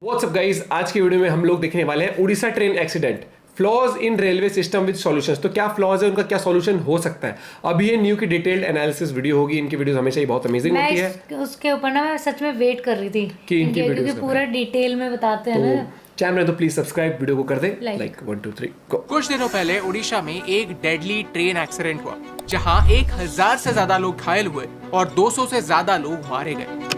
What's up guys, आज की video में हम लोग देखने वाले हैं Orissa train accident, flaws in railway system with solutions. तो क्या फ्लॉज है, उनका क्या सॉल्यूशन हो सकता है, अभी ये न्यू की डिटेल्ड एनालिसिस वीडियो होगी। इनकी वीडियोस हमेशा ही बहुत अमेजिंग होती है। उसके ऊपर ना मैं सच में वेट कर रही थी कि इनकी क्योंकि पूरा डिटेल में बताते हैं ना। चैनल तो प्लीज सब्सक्राइब, वीडियो को कर दे लाइक 1 2 3 गो। कुछ दिनों पहले उड़ीसा में एक डेडली ट्रेन एक्सीडेंट हुआ जहां 1000 से ज्यादा लोग घायल हुए और 200 से ज्यादा लोग मारे गए।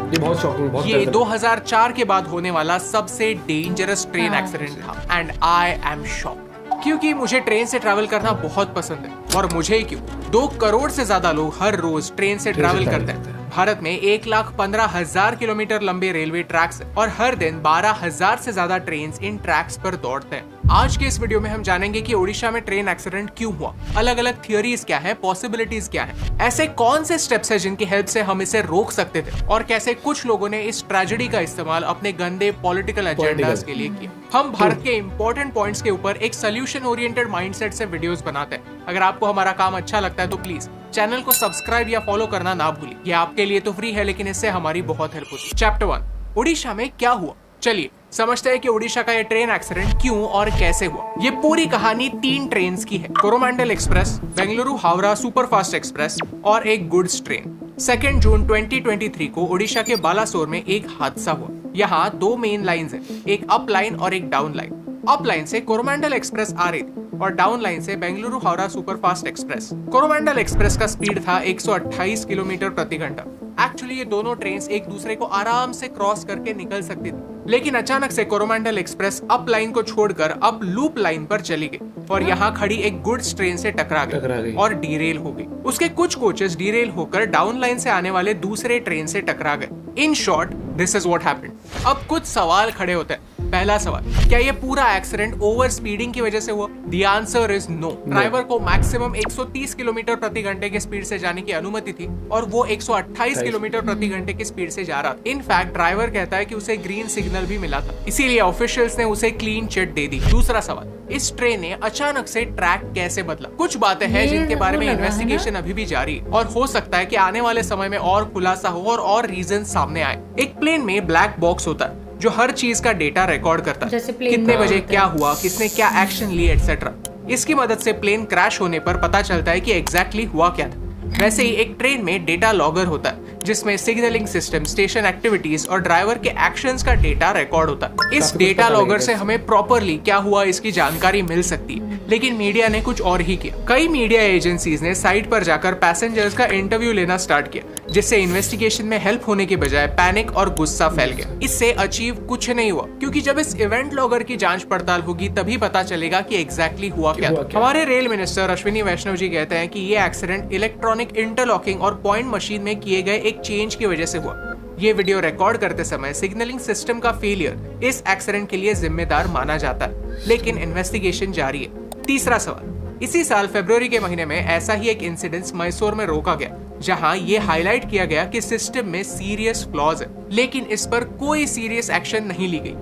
ये बहुत शॉकिंग, ये 2004 के बाद होने वाला सबसे डेंजरस ट्रेन एक्सीडेंट था एंड आई एम शॉक्ड क्योंकि मुझे ट्रेन से ट्रैवल करना बहुत पसंद है और मुझे ही क्यों 2 करोड़ से ज्यादा लोग हर रोज ट्रेन से ट्रैवल करते हैं। भारत में 1,15,000 किलोमीटर लंबे रेलवे ट्रैक्स हैं और हर दिन 12,000 से ज्यादा ट्रेन इन ट्रैक्स पर दौड़ते हैं। आज के इस वीडियो में हम जानेंगे कि ओडिशा में ट्रेन एक्सीडेंट क्यों हुआ, अलग अलग थियोरीज क्या है, पॉसिबिलिटीज क्या है, ऐसे कौन से स्टेप्स है जिनकी हेल्प से हम इसे रोक सकते थे और कैसे कुछ लोगों ने इस ट्रेजेडी का इस्तेमाल अपने गंदे पॉलिटिकल एजेंडास के लिए किया। हम भारत के इंपॉर्टेंट पॉइंट्स के ऊपर एक सोल्यूशन ओरिएंटेड माइंडसेट से वीडियोस बनाते हैं। अगर आपको हमारा काम अच्छा लगता है तो प्लीज चैनल को सब्सक्राइब या फॉलो करना ना भूलिए। ये आपके लिए तो फ्री है लेकिन इससे हमारी बहुत हेल्प होती है। चैप्टर 1, ओडिशा में क्या हुआ। चलिए समझते हैं कि ओडिशा का ये ट्रेन एक्सीडेंट क्यों और कैसे हुआ। ये पूरी कहानी 3 ट्रेन की है, Coromandel express, Bengaluru Howrah superfast express और एक गुड्स ट्रेन। 2 जून 2023 को ओडिशा के बालासोर में एक हादसा हुआ। यहाँ 2 मेन लाइन्स हैं, एक अप लाइन और एक डाउन लाइन। अप लाइन से कोरोमंडल एक्सप्रेस आ रही थी और डाउन लाइन से Bengaluru Howrah superfast express. Coromandel express का स्पीड था 128 किलोमीटर प्रति घंटा। एक्चुअली ये दोनों ट्रेन एक दूसरे को आराम से क्रॉस करके निकल सकती थी, लेकिन अचानक से कोरोमंडल एक्सप्रेस अप लाइन को छोड़कर अप लूप लाइन पर चली गई और यहाँ खड़ी एक गुड्स ट्रेन से टकरा गई और डीरेल हो गई। उसके कुछ कोचेस डीरेल होकर डाउन लाइन से आने वाले दूसरे ट्रेन से टकरा गए। In short this is what happened. अब कुछ सवाल खड़े होते हैं। पहला सवाल, क्या ये पूरा एक्सीडेंट ओवर स्पीडिंग की वजह से हुआ? The answer is no. Driver को मैक्सिमम 130 किलोमीटर प्रति घंटे की स्पीड से जाने की अनुमति थी और वो 128 किलोमीटर प्रति घंटे की स्पीड से जा रहा था। इनफैक्ट ड्राइवर कहता है कि उसे ग्रीन सिग्नल भी मिला था, इसीलिए ऑफिशियल्स ने उसे क्लीन चिट दे दी। दूसरा सवाल, इस ट्रेन ने अचानक से ट्रैक कैसे बदला? कुछ बातें हैं जिनके बारे में इन्वेस्टिगेशन अभी भी जारी है और हो सकता है कि आने वाले समय में और खुलासा हो और रीजन सामने आए। एक प्लेन में ब्लैक बॉक्स होता है जो हर चीज का डेटा रिकॉर्ड करता है, कितने बजे क्या हुआ, किसने क्या एक्शन लिए एटसेट्रा। इसकी मदद से प्लेन क्रैश होने पर पता चलता है कि एग्जैक्टली हुआ क्या था। वैसे ही एक ट्रेन में डेटा लॉगर होता है जिसमें सिग्नलिंग सिस्टम, स्टेशन एक्टिविटीज और ड्राइवर के एक्शंस का डेटा रिकॉर्ड होता है। इस डेटा लॉगर से हमें प्रॉपरली क्या हुआ इसकी जानकारी मिल सकती है, लेकिन मीडिया ने कुछ और ही किया। कई मीडिया एजेंसीज ने साइट पर जाकर पैसेंजर्स का इंटरव्यू लेना स्टार्ट किया, जिससे इन्वेस्टिगेशन में हेल्प होने के बजाय पैनिक और गुस्सा फैल गया। इससे अचीव कुछ नहीं हुआ क्योंकि जब इस इवेंट लॉगर की जांच पड़ताल होगी तभी पता चलेगा कि एग्जैक्टली हुआ क्या। हमारे रेल मिनिस्टर अश्विनी वैष्णव जी कहते हैं कि ये एक्सीडेंट इलेक्ट्रॉनिक इंटरलॉकिंग और पॉइंट मशीन में किए गए एक चेंज की वजह से हुआ। ये वीडियो रिकॉर्ड करते समय सिग्नलिंग सिस्टम का फेलियर इस एक्सीडेंट के लिए जिम्मेदार माना जाता है, लेकिन इन्वेस्टिगेशन जारी है। तीसरा सवाल, इसी साल फरवरी के महीने में ऐसा ही एक इंसिडेंट मैसूर में रोका गया जहां ये हाईलाइट किया गया कि सिस्टम में सीरियस फ्लॉज है, लेकिन इस पर कोई सीरियस एक्शन नहीं ली गई।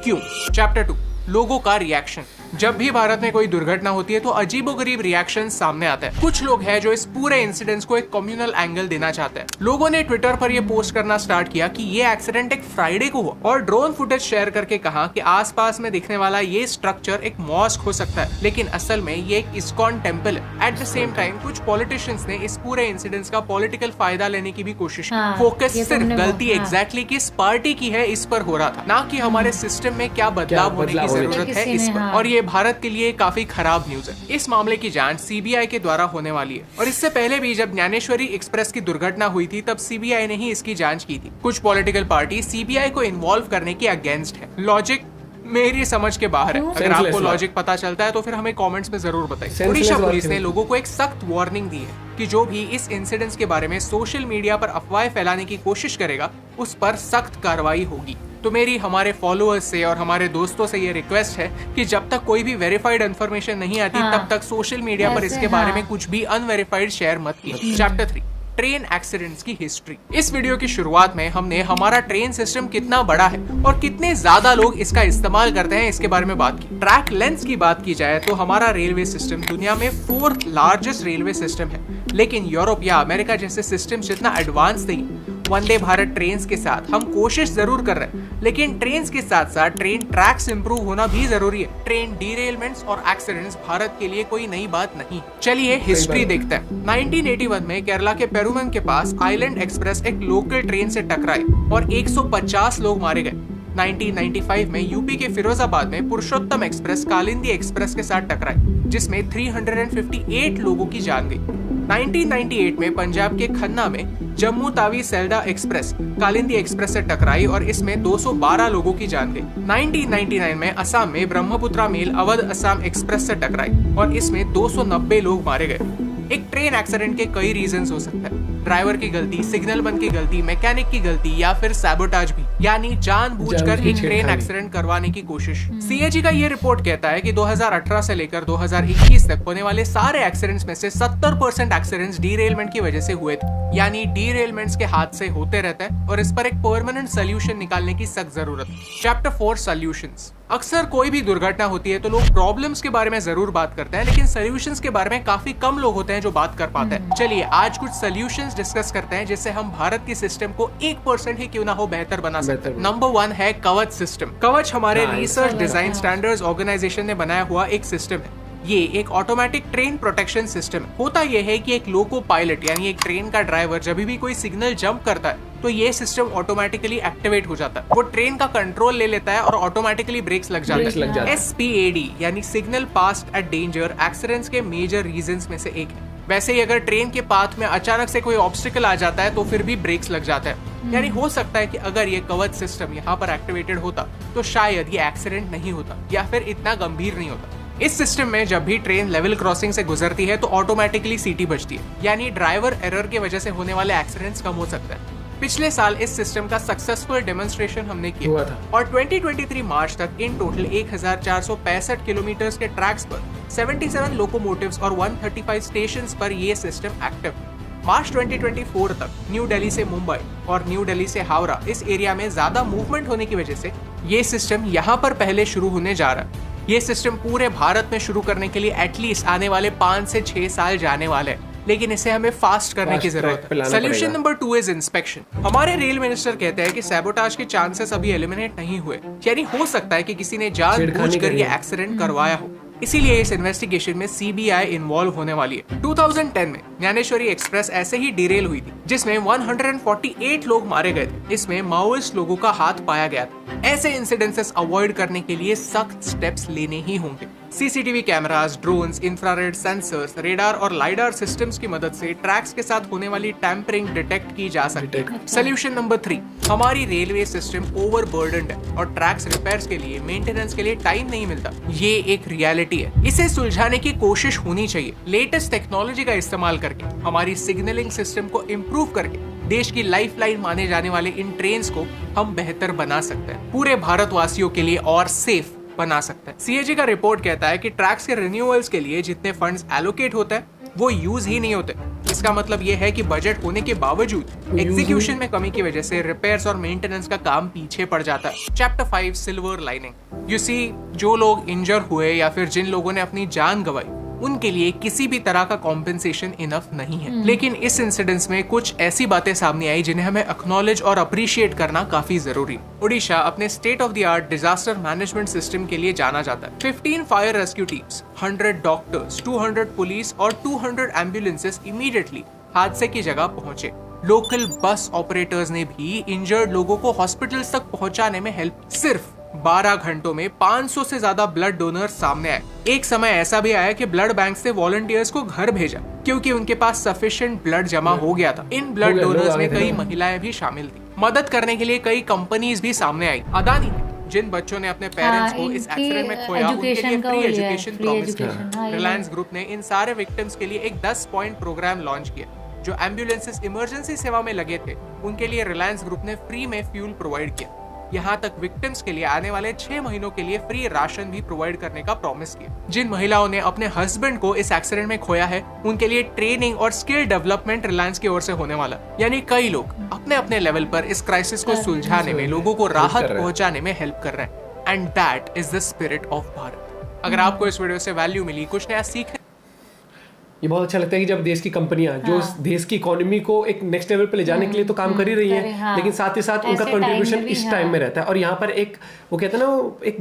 क्यों? चैप्टर 2, लोगों का रिएक्शन। जब भी भारत में कोई दुर्घटना होती है तो अजीबोगरीब रिएक्शन सामने आता है। कुछ लोग हैं जो इस पूरे इंसिडेंट को एक कम्युनल एंगल देना चाहते हैं। लोगों ने ट्विटर पर यह पोस्ट करना स्टार्ट किया कि ये एक्सीडेंट एक फ्राइडे को हुआ और ड्रोन फुटेज शेयर करके कहा कि आसपास में दिखने वाला ये स्ट्रक्चर एक मॉस्क हो सकता है, लेकिन असल में ये एक इस्कॉन टेम्पल है। एट द सेम टाइम कुछ पॉलिटिशियंस ने इस पूरे इंसिडेंट का पॉलिटिकल फायदा लेने की भी कोशिश की। फोकस सिर्फ गलती एग्जैक्टली किस पार्टी की है इस पर हो रहा था, ना कि हमारे सिस्टम में क्या बदलाव होने की जरूरत है इस पर। और ये भारत के लिए काफी खराब न्यूज है। इस मामले की जांच सीबीआई के द्वारा होने वाली है और इससे पहले भी जब ज्ञानेश्वरी एक्सप्रेस की दुर्घटना हुई थी तब सीबीआई ने ही इसकी जांच की थी। कुछ पॉलिटिकल पार्टी सीबीआई को इन्वॉल्व करने के अगेंस्ट है। लॉजिक मेरी समझ के बाहर है। अगर आपको लॉजिक पता चलता है तो फिर हमें कमेंट्स में जरूर बताइए। ओडिशा पुलिस ने लोगों को एक सख्त वार्निंग दी है कि जो भी इस इंसिडेंट के बारे में सोशल मीडिया पर अफवाह फैलाने की कोशिश करेगा उस पर सख्त कार्रवाई होगी। तो मेरी हमारे फॉलोअर्स से और हमारे दोस्तों से ये रिक्वेस्ट है कि जब तक कोई भी वेरीफाइड इन्फॉर्मेशन नहीं आती तब तक सोशल मीडिया पर इसके बारे में कुछ भी अनवेरीफाइड शेयर मत कीजिए। चैप्टर 3, ट्रेन एक्सीडेंट्स की हिस्ट्री। इस वीडियो की शुरुआत में हमने हमारा ट्रेन सिस्टम कितना बड़ा है और कितने ज्यादा लोग इसका इस्तेमाल करते हैं इसके बारे में बात की। ट्रैक लेंथ की बात की जाए तो हमारा रेलवे सिस्टम दुनिया में 4th लार्जेस्ट रेलवे सिस्टम है, लेकिन यूरोप या अमेरिका जैसे सिस्टम जितना एडवांस नहीं वंदे भारत ट्रेन के साथ हम कोशिश जरूर कर रहे हैं, लेकिन ट्रेन के साथ साथ ट्रेन ट्रैक्स इंप्रूव होना भी जरूरी है। ट्रेन डीरेलमेंट्स और एक्सीडेंट्स भारत के लिए कोई नई बात नहीं। चलिए हिस्ट्री देखते हैं। 1981 में केरला के पेरुमन के पास आइलैंड एक्सप्रेस एक लोकल ट्रेन से टकराई और 150 लोग मारे गए। 1995 में यूपी के फिरोजाबाद में पुरुषोत्तम एक्सप्रेस कालिंदी एक्सप्रेस के साथ टकराई, जिसमें 358 लोगों की जान गई। 1998 में पंजाब के खन्ना में Jammu Tawi Selda express Kalindi express से टकराई और इसमें 212 लोगों की जान गई। 1999 में असम में ब्रह्मपुत्रा मेल अवध असम एक्सप्रेस से टकराई और इसमें 290 लोग मारे गए। एक ट्रेन एक्सीडेंट के कई रीजंस हो सकते हैं। ड्राइवर की गलती, सिग्नल मैन की गलती, मैकेनिक की गलती या फिर सैबोटाज भी, यानी जानबूझकर एक ट्रेन एक्सीडेंट करवाने की कोशिश। सीएजी का ये रिपोर्ट कहता है कि 2018 से लेकर 2021 तक होने वाले सारे एक्सीडेंट्स में से 70% एक्सीडेंट्स डीरेलमेंट की वजह से हुए थे। यानी डीरेलमेंट्स के हादसे होते रहते हैं और इस पर एक परमानेंट सोल्यूशन निकालने की सख्त जरूरत है। Chapter 4 solutions. अक्सर कोई भी दुर्घटना होती है तो लोग प्रॉब्लम्स के बारे में जरूर बात करते हैं, लेकिन सॉल्यूशंस के बारे में काफी कम लोग होते हैं जो बात कर पाते हैं। चलिए आज कुछ सॉल्यूशंस डिस्कस करते हैं जिससे हम भारत की सिस्टम को 1% ही क्यों ना हो बेहतर बना सकते हैं। नंबर 1 है कवच सिस्टम। कवच हमारे रिसर्च डिजाइन स्टैंडर्ड्स ऑर्गेनाइजेशन ने बनाया हुआ एक सिस्टम है। ये एक ऑटोमेटिक ट्रेन प्रोटेक्शन सिस्टम है। होता यह है कि एक लोको पायलट यानी एक ट्रेन का ड्राइवर जब भी कोई सिग्नल जंप करता है तो ये सिस्टम ऑटोमेटिकली एक्टिवेट हो जाता है। वो ट्रेन का कंट्रोल ले लेता है और ऑटोमेटिकली ब्रेक्स लग जाते हैं। SPAD यानी signal past at danger accidents के मेजर रीजंस में से एक है। वैसे ही अगर ट्रेन के पाथ में अचानक से कोई ऑब्स्टिकल आ जाता है तो फिर भी ब्रेक्स लग जाते हैं। यानी हो सकता है कि अगर ये कवच सिस्टम यहाँ पर एक्टिवेटेड होता तो शायद ये एक्सीडेंट नहीं होता या फिर इतना गंभीर नहीं होता। इस सिस्टम में जब भी ट्रेन लेवल क्रॉसिंग से गुजरती है तो ऑटोमेटिकली सीटी बजती है, यानी ड्राइवर एरर की वजह से होने वाले एक्सीडेंट्स कम हो सकते हैं। पिछले साल इस सिस्टम का सक्सेसफुल डेमोन्स्ट्रेशन हमने किया और 2023 मार्च तक इन टोटल 1465 किलोमीटर के ट्रैक्स पर 77 लोकोमोटिव्स और 135 स्टेशंस पर ये सिस्टम एक्टिव है। मार्च 2024 तक न्यू दिल्ली से मुंबई और न्यू दिल्ली से हावड़ा इस एरिया में ज्यादा मूवमेंट होने की वजह से ये सिस्टम यहाँ पर पहले शुरू होने जा रहा है। ये सिस्टम पूरे भारत में शुरू करने के लिए एटलीस्ट आने वाले 5 से 6 साल जाने वाले हैं, लेकिन इसे हमें फास्ट करने की जरूरत है। Solution number 2 is inspection. हमारे रेल मिनिस्टर कहते हैं कि सैबोटाज के चांसेस अभी एलिमिनेट नहीं हुए, यानी हो सकता है कि किसी ने जानबूझकर ये एक्सीडेंट करवाया हो। इसीलिए इस इन्वेस्टिगेशन में CBI इन्वॉल्व होने वाली है। 2010 में ज्ञानेश्वरी एक्सप्रेस ऐसे ही डिरेल हुई थी जिसमें 148 लोग मारे गए थे। इसमें माओइस्ट लोगों का हाथ पाया गया था। ऐसे इंसिडेंसेस अवॉइड करने के लिए सख्त स्टेप्स लेने ही होंगे। CCTV cameras, drones, infrared sensors, radar और लाइडार सिस्टम्स की मदद से ट्रैक्स के साथ होने वाली टैंपरिंग डिटेक्ट की जा सकती है। सोल्यूशन नंबर 3, हमारी रेलवे सिस्टम ओवरबर्डन्ड है और ट्रैक्स रिपेयर्स के लिए, मेंटेनेंस के लिए टाइम नहीं मिलता। ये एक रियलिटी है, इसे सुलझाने की कोशिश होनी चाहिए। लेटेस्ट टेक्नोलॉजी का इस्तेमाल करके, हमारी सिग्नलिंग सिस्टम को इम्प्रूव करके देश की लाइफलाइन माने जाने वाले इन ट्रेन्स को हम बेहतर बना सकते हैं, पूरे भारतवासियों के लिए और सेफ बना सकते हैं। CAG का रिपोर्ट कहता है कि ट्रैक्स के रिन्यूअल्स के लिए जितने फंड्स एलोकेट होते हैं वो यूज ही नहीं होते। इसका मतलब ये है कि बजट होने के बावजूद एग्जीक्यूशन में कमी की वजह से रिपेयर्स और मेंटेनेंस का काम पीछे पड़ जाता है। Chapter 5 silver lining. You see, जो लोग इंजर हुए या फिर जिन लोगों ने अपनी जान गंवाई उनके लिए किसी भी तरह का कॉम्पेंसेशन इनफ नहीं है। लेकिन इस इंसिडेंस में कुछ ऐसी बातें सामने आई जिन्हें हमें एक्नॉलेज और अप्रिशिएट करना काफी जरूरी। ओडिशा अपने state of the art disaster management system के लिए जाना जाता है। 15 fire rescue teams, 100 doctors, 200 police और 200 एम्बुलेंसेस इमीडिएटली हादसे की जगह पहुंचे। लोकल बस ऑपरेटर्स ने भी इंजर्ड लोगों को हॉस्पिटल्स तक पहुंचाने में हेल्प। सिर्फ 12 घंटों में 500 से ज्यादा ब्लड डोनर्स सामने आए। एक समय ऐसा भी आया कि ब्लड बैंक से वॉलंटियर्स को घर भेजा क्योंकि उनके पास सफिशिएंट ब्लड जमा हो गया था। इन ब्लड डोनर्स में कई महिलाएं भी शामिल थी। मदद करने के लिए कई कंपनीज भी सामने आई। अदानी ने जिन बच्चों ने अपने पेरेंट्स को इस एक्सीडेंट में खोया उनके लिए फ्री एजुकेशन प्रॉमिस किया। रिलायंस ग्रुप ने इन सारे विक्टिम्स के लिए एक 10 पॉइंट प्रोग्राम लॉन्च किया। जो एम्बुलेंसेस इमरजेंसी सेवा में लगे थे उनके लिए रिलायंस ग्रुप ने फ्री में फ्यूल प्रोवाइड किया। यहाँ तक विक्टिम्स के लिए आने वाले 6 महीनों के लिए फ्री राशन भी प्रोवाइड करने का प्रॉमिस किया। जिन महिलाओं ने अपने हस्बैंड को इस एक्सीडेंट में खोया है उनके लिए ट्रेनिंग और स्किल डेवलपमेंट रिलायंस की ओर से होने वाला। यानी कई लोग अपने अपने लेवल पर इस क्राइसिस को सुलझाने में, लोगों को राहत पहुंचाने में हेल्प कर रहे हैं। And that is the spirit of Bharat. अगर आपको इस वीडियो से वैल्यू मिली, कुछ नया सीखने ये बहुत अच्छा लगता है कि जब देश की कंपनियां जो देश की इकोनॉमी को एक नेक्स्ट लेवल पे ले जाने के लिए तो काम कर ही रही हैं, लेकिन साथ ही साथ उनका कंट्रीब्यूशन इस टाइम में रहता है। और यहाँ पर एक वो कहते हैं ना, वो एक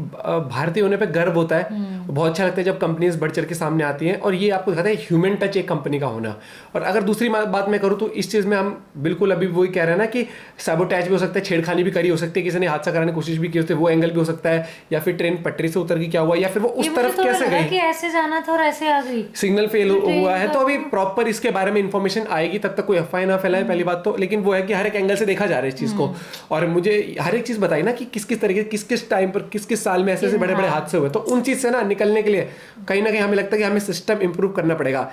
भारतीय होने पे गर्व होता है। बहुत अच्छा लगता है जब कंपनीज बढ़ चढ़ के सामने आती हैं, और ये आपको दिखाता है ह्यूमन टच एक कंपनी का होना। और अगर दूसरी बात मैं करूँ तो इस चीज़ में हम बिल्कुल अभी वही कह रहे हैं ना कि सैबोटैज भी हो सकता है, छेड़खानी भी करी हो सकती है, किसी ने हादसा कराने की कोशिश भी की होती है, वो एंगल भी हो सकता है, या फिर ट्रेन पटरी से उतर के क्या हुआ, या फिर वो उस तरफ कैसे गई, ऐसे जाना था और ऐसे आ गई, सिग्नल फेल हुआ है। तो अभी प्रॉपर इसके बारे में इंफॉर्मेशन आएगी, तब तक कोई अफवाह ना फैलाए, पहली बात तो। लेकिन वो है कि हर एक एंगल से देखा जा रहा है इस चीज को, और मुझे हर एक चीज बताई ना कि किस किस तरीके, किस किस टाइम पर, किस किस साल में ऐसे बड़े बड़े हादसे हुए। तो उन चीज से ना निकलने के लिए कहीं ना कहीं हमें लगता है कि हमें सिस्टम इंप्रूव करना पड़ेगा।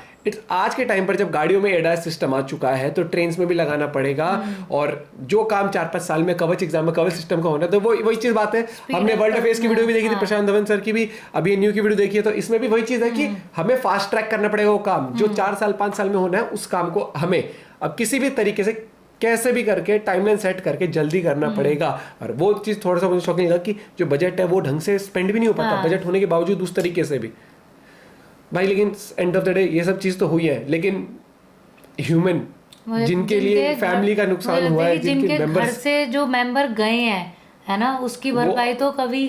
आज के टाइम पर जब गाड़ियों में एडास सिस्टम आ चुका है, तो ट्रेन में भी लगाना पड़ेगा। और जो काम 4-5 साल में कवच एग्जाम में कवच सिस्टम का होना, तो वही चीज बात है। हमने वर्ल्ड अफेयर्स की वीडियो भी देखी थी, प्रशांत धवन सर की भी, अभी न्यू की वीडियो देखी है, तो इसमें भी वही चीज है कि हमें फास्ट ट्रैक करना पड़ेगा वो काम जो 4 साल 5 साल में होना है, उस काम को हमें अब किसी भी तरीके से कैसे भी करके टाइमलाइन सेट करके जल्दी करना पड़ेगा। और वो चीज़ थोड़ा सा मुझे शॉकिंग लगा कि जो बजट है वो ढंग से स्पेंड भी नहीं हो पाता, बजट होने के बावजूद उस तरीके से भी भाई। लेकिन एंड ऑफ द डे ये सब चीज़ तो हुई है, लेकिन ह्यूमन जिनके लिए फैमिली का नुकसान हुआ है, जिनके घर से जो मेंबर गए हैं, है ना, उसकी भरपाई तो कभी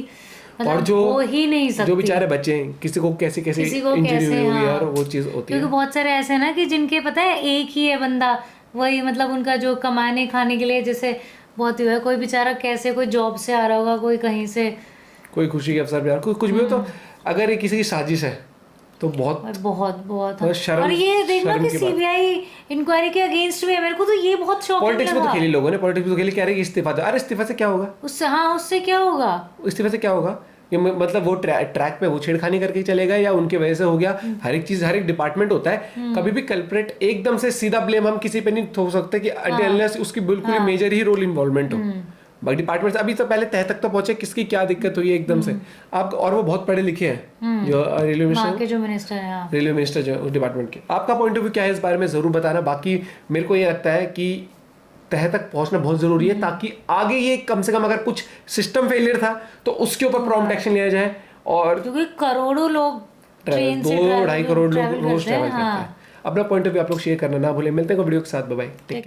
और जो हो ही नहीं सकती। जो बेचारे बच्चे हैं, किसी को कैसे इंजरी हुई होगी यार, वो चीज़ होती है। क्योंकि बहुत सारे ऐसे ना कि जिनके पता है एक ही है बंदा, वही मतलब उनका जो कमाने खाने के लिए जैसे बहुत ही है, कोई बेचारा कैसे, कोई जॉब से आ रहा होगा, कोई कहीं से, कोई खुशी के अवसर पे कुछ भी हो, तो अगर ये किसी की साजिश है तो बहुत शर्म। और ये देखना कि सीबीआई इंक्वायरी के अगेंस्ट में है, मेरे को तो ये बहुत शॉकिंग लगा। पॉलिटिक्स में तो खेली लोगों ने, पॉलिटिक्स में तो खेली, कह रहे कि इस्तीफा दो। अरे इस्तीफा से क्या होगा, उससे क्या होगा, इस्तीफा से क्या होगा? ये मतलब वो ट्रैक पे वो छेड़खानी करके चलेगा या उनके वजह से हो गया? हर एक चीज, हर एक डिपार्टमेंट होता है। कभी भी कल्प्रेट एकदम से सीधा ब्लेम हम किसी पे नहीं थोप सकते कि अनलेस उसकी बिल्कुल मेजर ही रोल इन्वॉल्वमेंट हो। बाकी डिपार्टमेंट अभी तो पहले तह तक तो पहुंचे, किसकी क्या दिक्कत हुई है एकदम से आप। और वो बहुत पढ़े लिखे हैं, जो रेलवे मिनिस्टर है, रेलवे मिनिस्टर जो डिपार्टमेंट के। आपका पॉइंट ऑफ व्यू क्या है इस बारे में जरूर बताना। बाकी मेरे को ये लगता है कि तह तक पहुंचना बहुत जरूरी है, ताकि आगे ये कम से कम अगर कुछ सिस्टम फेलियर था तो उसके ऊपर प्रॉम्प्ट एक्शन लिया जाए। और क्योंकि करोड़ों लोग, 2-2.5 करोड़ लोग रोज ट्रैवल करते हैं। अपना पॉइंट ऑफ व्यू आप लोग शेयर करना ना भूलें। मिलते हैं वीडियो के साथ, बाय बाय।